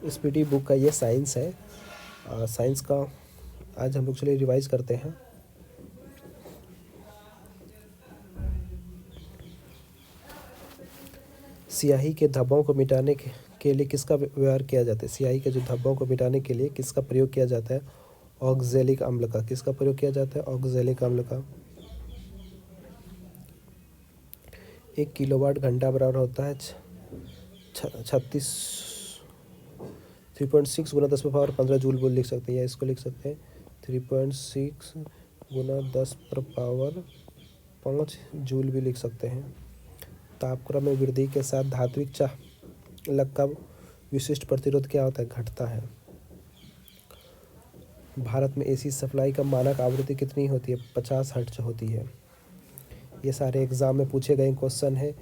Speedy book का ये science है। साइंस का आज हम लोग चलिए रिवाइज करते हैं। स्याही के धब्बों को मिटाने के लिए किसका व्यवहार किया जाता है? स्याही के जो धब्बों को मिटाने के लिए किसका प्रयोग किया जाता है? ऑक्जेलिक अम्ल का। किसका प्रयोग किया जाता है? ऑक्जेलिक अम्ल का। 1 किलोवाट घंटा बराबर होता है 3.6 गुना 10⁻15 जूल बोल लिख सकते हैं, या इसको लिख सकते हैं 3.6 गुना 10⁻5 जूल भी लिख सकते हैं। तापक्रम में वृद्धि के साथ धात्विक चालक का विशिष्ट प्रतिरोध क्या होता है? घटता है। भारत में एसी सप्लाई का मानक आवृत्ति कितनी होती है? 50 हर्ट्ज होती है। ये सारे एग्जाम में पूछे गए क्वेश्चन है।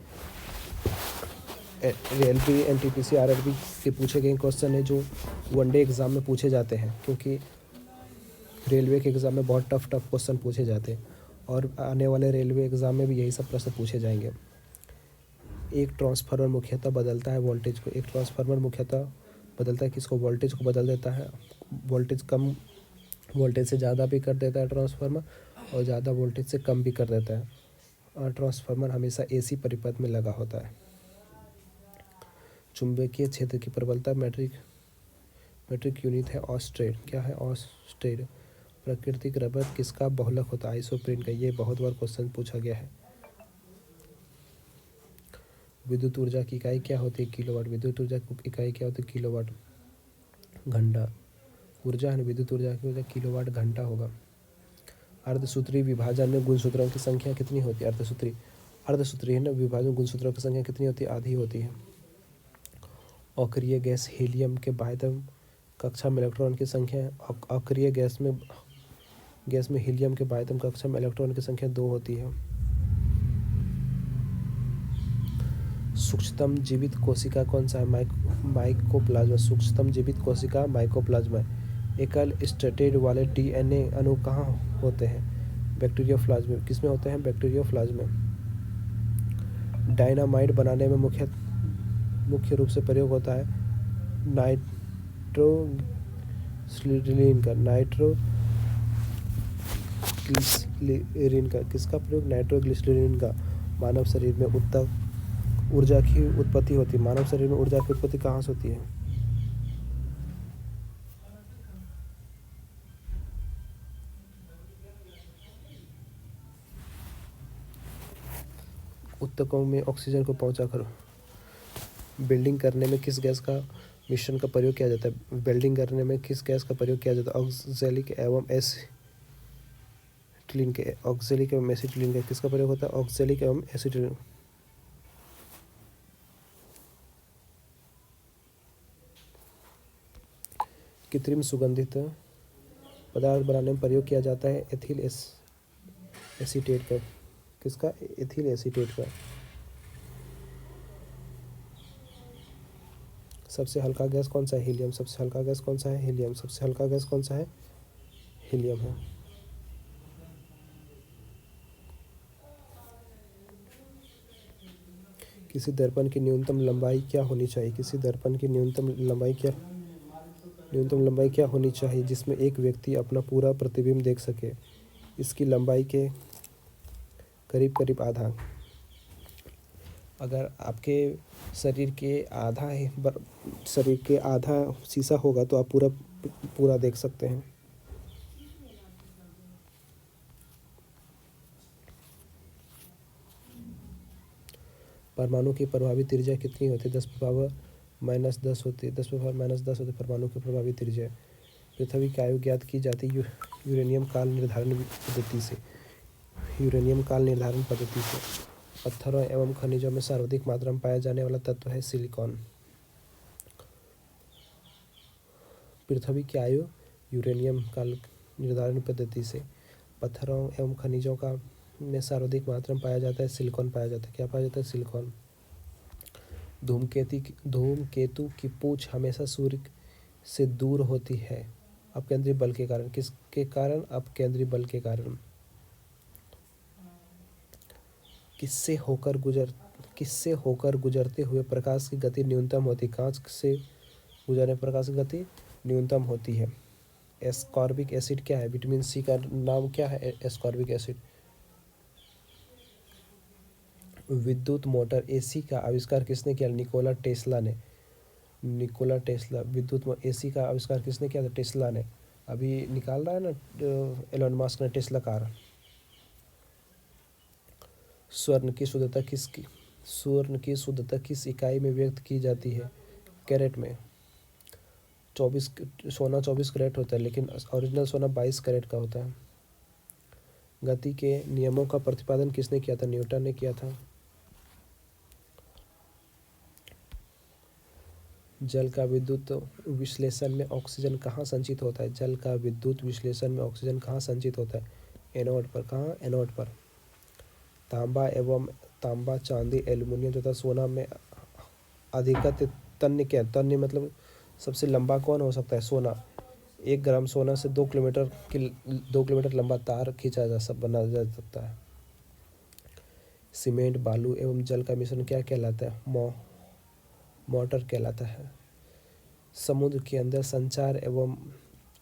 रेलवे, एनटीपीसी, आरआरबी के पूछे गए क्वेश्चन है जो वनडे एग्ज़ाम में पूछे जाते हैं, क्योंकि रेलवे के एग्ज़ाम में बहुत टफ क्वेश्चन पूछे जाते हैं और आने वाले रेलवे एग्ज़ाम में भी यही सब प्रश्न पूछे जाएंगे। एक ट्रांसफार्मर मुख्यतः बदलता है वोल्टेज को। एक ट्रांसफार्मर मुख्यतः बदलता है किसको? वोल्टेज को बदल देता है। वोल्टेज कम वोल्टेज से ज़्यादा भी कर देता है ट्रांसफार्मर, और ज़्यादा वोल्टेज से कम भी कर देता है। और ट्रांसफार्मर हमेशा एसी परिपथ में लगा होता है। चुंबकीय क्षेत्र की प्रबलता मेट्रिक यूनिट है ऑस्टेड। क्या है? ऑस्टेड। प्राकृतिक रबर किसका बहुलक होता है? आइसोप्रीन का। ये बहुत बार क्वेश्चन पूछा गया है। विद्युत ऊर्जा की इकाई क्या होती है? किलोवाट। विद्युत ऊर्जा की इकाई क्या होती है? किलोवाट घंटा। ऊर्जा है, विद्युत ऊर्जा की ऊर्जा किलोवाट घंटा होगा। अर्धसूत्री विभाजन में गुणसूत्रों की संख्या कितनी होती है? अर्धसूत्री है ना, विभाजन गुणसूत्रों की संख्या कितनी होती है? आधी होती है। अक्रिय गैस हीलियम के बाह्यतम कक्षा में इलेक्ट्रॉन की संख्या है। अक्रिय गैस में हीलियम के बाह्यतम कक्षा में इलेक्ट्रॉन की संख्या 2 होती है। सूक्ष्मतम जीवित कोशिका कौन सा है? माइकोप्लाज्मा। सूक्ष्मतम जीवित कोशिका माइकोप्लाज्मा। एकल स्ट्रैटेड वाले डीएनए अणु कहाँ होते हैं? बैक्टीरियोफ्लाज्म में। किसमें होते हैं? बैक्टीरियोफ्लाज्म में। डायनामाइट बनाने में मुख्य रूप से प्रयोग होता है नाइट्रोग्लिसरीन का। किसका प्रयोग? नाइट्रोग्लिसरीन का। मानव शरीर में ऊर्जा की उत्पत्ति होती है। मानव शरीर में ऊर्जा की उत्पत्ति कहाँ से होती है? ऊतकों में ऑक्सीजन को पहुंचाकर। वेल्डिंग करने में किस गैस का मिश्रण का प्रयोग किया जाता है? वेल्डिंग करने में किस गैस का प्रयोग किया जाता है? ऑक्जेलिक एवं एसिटिलीन के। ऑक्जेलिक एवं एसिटिलीन का किसका प्रयोग होता है? ऑक्जेलिक एवं एसिटिलीन। कृत्रिम सुगंधित पदार्थ बनाने में प्रयोग किया जाता है एथिल एसीटेट का। किसका? एथिल एसीटेट का। सबसे हल्का गैस कौन सा है? हीलियम। सबसे हल्का गैस कौन सा है? हीलियम। सबसे हल्का गैस कौन सा है? हीलियम है। किसी दर्पण की न्यूनतम लंबाई क्या होनी चाहिए? किसी दर्पण की न्यूनतम लंबाई क्या होनी चाहिए जिसमें एक व्यक्ति अपना पूरा प्रतिबिंब देख सके? इसकी लंबाई के करीब आधा। अगर आपके शरीर के आधा शीशा होगा तो आप पूरा देख सकते हैं। परमाणु की प्रभावी त्रिज्या कितनी होती है? 10⁻−10 होती है। 10⁻−10 होती है परमाणु की प्रभावी त्रिज्या। पृथ्वी की आयु ज्ञात की जाती है यूरेनियम काल निर्धारण पद्धति से। पत्थरों एवं खनिजों में सर्वाधिक मात्रा में पाया जाने वाला तत्व है सिलिकॉन। पृथ्वी की आयु यूरेनियम काल निर्धारण पद्धति से। पत्थरों एवं खनिजों में सर्वाधिक मात्रा में पाया जाता है सिलिकॉन पाया जाता है। क्या पाया जाता है? सिलिकॉन। धूमकेतु की पूंछ हमेशा सूर्य से दूर होती है अपकेंद्री बल के कारण। किसके कारण? अपकेंद्री बल के कारण। किससे होकर गुजरते हुए प्रकाश की गति न्यूनतम होती है? कांच से गुजरने पर प्रकाश की गति न्यूनतम होती है। एस्कॉर्बिक एसिड क्या है? विटामिन सी का नाम क्या है? Ascorbic acid. विद्युत मोटर एसी का आविष्कार किसने किया? निकोला टेस्ला ने। Nikola Tesla. विद्युत एसी का आविष्कार किसने किया था? टेस्ला ने। अभी निकाल रहा है ना एलोन मस्क ने टेस्ला कार। स्वर्ण की शुद्धता किस इकाई में व्यक्त की जाती है? कैरेट में। 24 कैरेट होता है, लेकिन ओरिजिनल सोना 22 कैरेट का होता है। गति के नियमों का प्रतिपादन किसने किया था? न्यूटन ने किया था। जल का विद्युत विश्लेषण में ऑक्सीजन कहाँ संचित होता है? जल का विद्युत विश्लेषण में ऑक्सीजन कहाँ संचित होता है? एनोड पर। कहाँ? एनोड पर। तांबा, चांदी, एल्युमिनियम तथा सोना में अधिकतम तन्य क्या? तन्य मतलब सबसे लंबा कौन हो सकता है? सोना। 1 ग्राम सोना से 2 किलोमीटर लंबा तार खींचा जा बना जा सकता है। सीमेंट, बालू एवं जल का मिश्रण क्या कहलाता है? मोटर कहलाता है। समुद्र के अंदर संचार एवं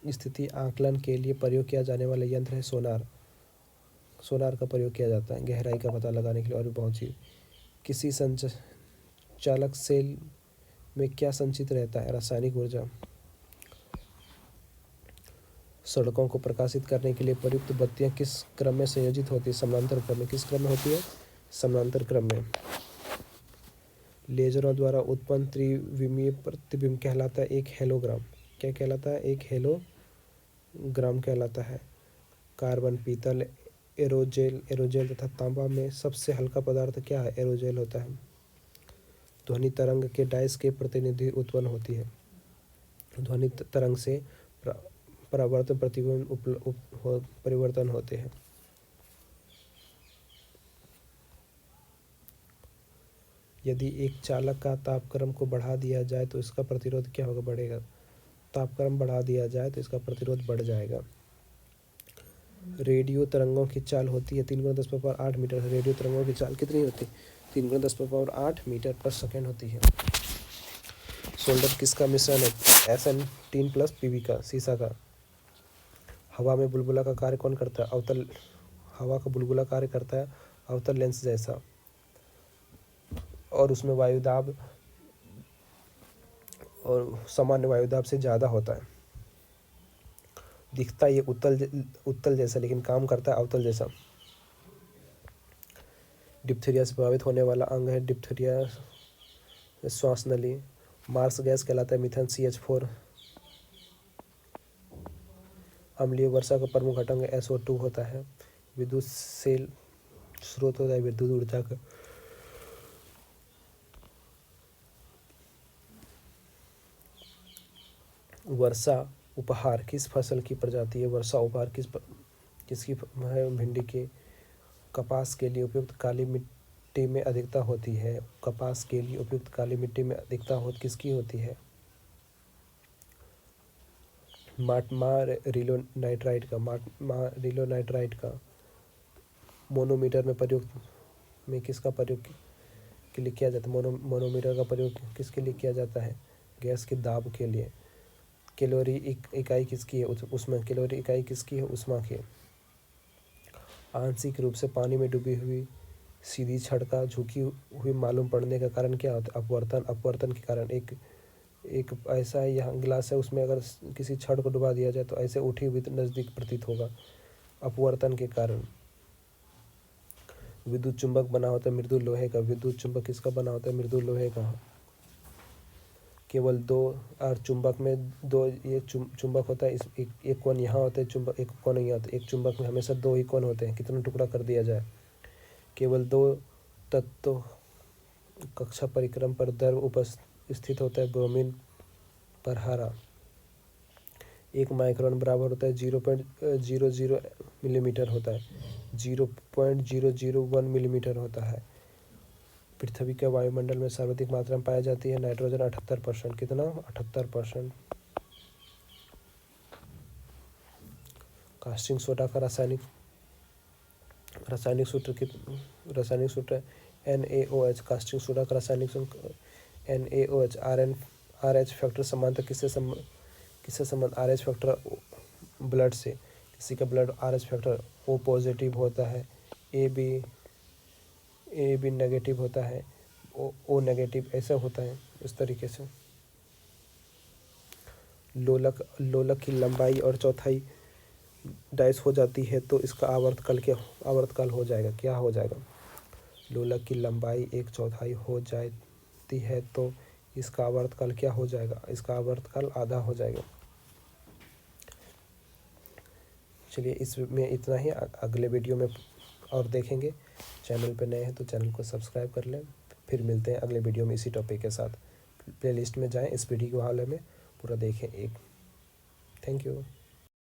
स्थिति आकलन के लिए प्रयोग किया जाने वाला यंत्र है सोनार। सोनार का प्रयोग किया जाता है गहराई का पता लगाने के लिए और भी बहुत सी। किसी संचालक सेल में क्या संचित रहता है? रासायनिक ऊर्जा। सड़कों को प्रकाशित करने के लिए प्रयुक्त बत्तियां किस क्रम में संयोजित होती है? समानांतर क्रम में। किस क्रम में होती है? समानांतर क्रम में। लेजरों द्वारा उत्पन्न त्रिविमीय प्रतिबिंब कहलाता है एक हेलोग्राम। क्या कहलाता है? एक हेलोग्राम कहलाता है। कार्बन, पीतल, एरोजेल तथा तांबा में सबसे हल्का पदार्थ क्या है? एरोजेल होता है। ध्वनि तरंग के डाइस के प्रतिनिधि उत्पन्न होती है। ध्वनि तरंग से परावर्तन प्रतिबिंब परिवर्तन होते हैं। यदि एक चालक का तापक्रम को बढ़ा दिया जाए तो इसका प्रतिरोध क्या होगा? बढ़ेगा। तापक्रम बढ़ा दिया जाए तो इसका प्रतिरोध बढ़ जाएगा। रेडियो तरंगों की चाल होती है 3×10⁸ मीटर। रेडियो तरंगों की चाल कितनी होती है? 3×10⁸ मीटर पर सेकेंड होती है। सोल्डर किसका मिश्रण है? SN3 + PB का, सीसा का। हवा में बुलबुला का कार्य कौन करता है? अवतल। हवा का बुलबुला कार्य करता है अवतल लेंस जैसा, और उसमें वायुदाब और सामान्य वायुदाब से ज़्यादा होता है। दिखता ये उत्तल जैसा, लेकिन काम करता है अवतल जैसा। डिप्थीरिया से प्रभावित होने वाला अंग है डिप्थीरिया श्वास नली। मार्स गैस कहलाता है मीथेन CH4। अम्लीय वर्षा का प्रमुख घटक SO2 होता है। विद्युत सेल स्रोत होता है विद्युत ऊर्जा का। वर्षा उपहार किस फसल की प्रजाति है? वर्षा उपहार किसकी है? भिंडी की। कपास के लिए उपयुक्त काली मिट्टी में अधिकता होती है। कपास के लिए उपयुक्त काली मिट्टी में अधिकता किसकी होती है? मार्टिलोनाइट्राइट का। मोनोमीटर में प्रयोग में किसका प्रयोग के लिए किया जाता है? मोनोमीटर का प्रयोग किसके लिए किया जाता है? गैस के दाब के लिए। कैलोरी इकाई किसकी है? उष्मा। कैलोरी इकाई किसकी है? उष्मा की। आंशिक रूप से पानी में डूबी हुई सीधी छड़ का झुकी हुई मालूम पड़ने का कारण क्या होता है? अपवर्तन के कारण। एक ऐसा यहाँ गिलास है, उसमें अगर किसी छड़ को डुबा दिया जाए तो ऐसे उठी हुई नज़दीक प्रतीत होगा, अपवर्तन के कारण। विद्युत चुंबक बना होता है मृदुल लोहे का। विद्युत चुंबक किसका बना होता है? मृदुल लोहे का। केवल दो, और चुंबक में दो, ये चुंबक होता है, इस एक कोण यहाँ होता है चुंबक, एक कोण यहाँ होता है। एक चुंबक में हमेशा 2 ही कोण होते हैं, कितना टुकड़ा कर दिया जाए। केवल 2 तत्व कक्षा परिक्रम पर द्रव उपस्थित होता है। ब्रोमीन पर हरा। 1 माइक्रोन बराबर होता है 0.00 मिलीमीटर होता है। 0.001 मिलीमीटर होता है। पृथ्वी के वायुमंडल में सर्वाधिक मात्रा में पाई जाती है नाइट्रोजन 78%। कितना? 78%। कास्टिंग सोडा का रासायनिक सूत्र NaOH। कास्टिंग सोडा का रासायनिक सूत्र NaOH। आर एच फैक्टर समानता किससे संबंध आर एच फैक्टर ब्लड से, किसी का blood R H factor O positive होता है, ए बी नेगेटिव होता है, ओ नेगेटिव ऐसा होता है। इस तरीके से लोलक की लंबाई और चौथाई डैश हो जाती है तो इसका आवर्तकाल हो जाएगा, क्या हो जाएगा। लोलक की लंबाई 1/4 हो जाती है तो इसका आवर्तकाल क्या हो जाएगा, इसका आवर्तकाल आधा हो जाएगा। चलिए इसमें इतना ही, अगले वीडियो में और देखेंगे। चैनल पे नए हैं तो चैनल को सब्सक्राइब कर लें। फिर मिलते हैं अगले वीडियो में इसी टॉपिक के साथ। प्लेलिस्ट में जाएं, इस वीडियो के हवाले में पूरा देखें। Thank you.